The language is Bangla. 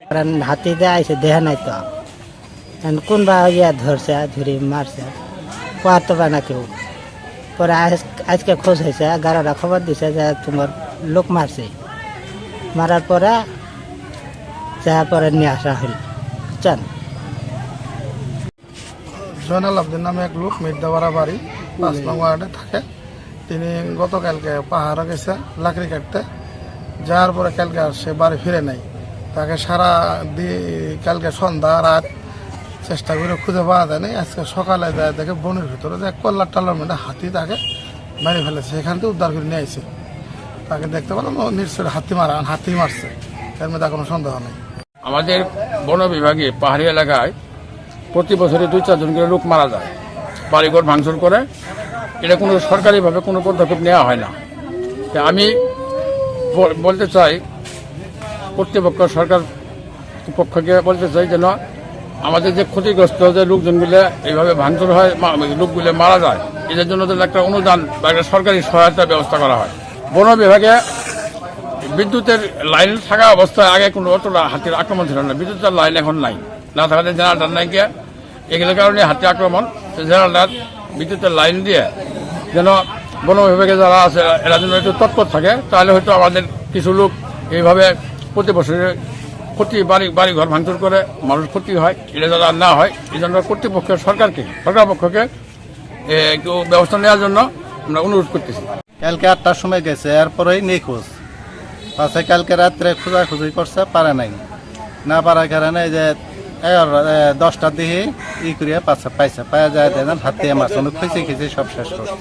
কারণ হাতিতে আইসে দেহা নাই তো কোন বা ইয়া ধরছে ধরে মারছে পারতে পারে না কেউ পরে আজকে খোঁজ হয়েছে 11টা খবর দিছে যে তোমার লোক মারছে মারার পরে যা পরে নিয়ে আসা হল বুঝছেন। জয়নাল আবদিন নামে এক লোক মির্দাবাড়া বাড়ি 5 নং ওয়ার্ডে থাকে। তিনি গতকালকে পাহাড়ে গেছে লাকড়ি কাটতে, যাওয়ার পরে কালকে আর সে বাড়ি ফিরে নাই। তাকে সারা কালকে সন্ধ্যা রাত চেষ্টা করে খুঁজে পাওয়া যায় নাই। আজকে সকালে যায় দেখে বনের ভিতরে যে কল্লার টাল্লার মধ্যে হাতি তাকে মেরে ফেলেছে, সেখান থেকে উদ্ধার করে নিয়ে আসছে। তাকে দেখতে পেলাম নিশ্চয়ই হাতি মারছে, এর মধ্যে কোনো সন্দেহ নেই। আমাদের বন বিভাগে পাহাড়ি এলাকায় প্রতি বছরে 2-4 জন করে লোক মারা যায়, বাড়িঘর ভাঙচুর করে। এটা কোনো সরকারিভাবে কোনো পদক্ষেপ নেওয়া হয় না। আমি বলতে চাই কর্তৃপক্ষ সরকার পক্ষকে বলতে চাই যেন আমাদের যে ক্ষতিগ্রস্ত যে লোকজনগুলো এইভাবে ভাঙচুর হয়, লোকগুলো মারা যায়, এদের জন্য যদি একটা অনুদান বা একটা সরকারি সহায়তার ব্যবস্থা করা হয়। বন বিভাগে বিদ্যুতের লাইন থাকা অবস্থায় আগে কোনো অতটা হাতির আক্রমণ ছিল না, বিদ্যুতের লাইন এখন নাই, না থাকাতে জেনারেটার নাই গিয়ে এগুলোর কারণে হাতি আক্রমণ। জেনারেটার বিদ্যুতের লাইন দিয়ে যেন বন বিভাগে যারা আছে এরা যেন একটু তৎপর থাকে, তাহলে হয়তো আমাদের কিছু লোক এইভাবে প্রতি বছরে বাড়ি ঘর ভাঙচুর করে মানুষ ক্ষতি হয়, এটা যারা না হয় এই জন্য কর্তৃপক্ষের সরকার পক্ষকে একটু ব্যবস্থা নেওয়ার জন্য আমরা অনুরোধ করতেছি। কালকে 8টার সময় গেছে, এরপরেই নিখোঁজ পাশে। কালকে রাত্রে খোঁজাখুঁজি করছে, পারে নাই, না পারার কারণে এই যে 10টার দিকে করিয়া পাইছে, পাওয়া যায় দেন হাতে মাছ অনেক খিচি সব শেষ করছে।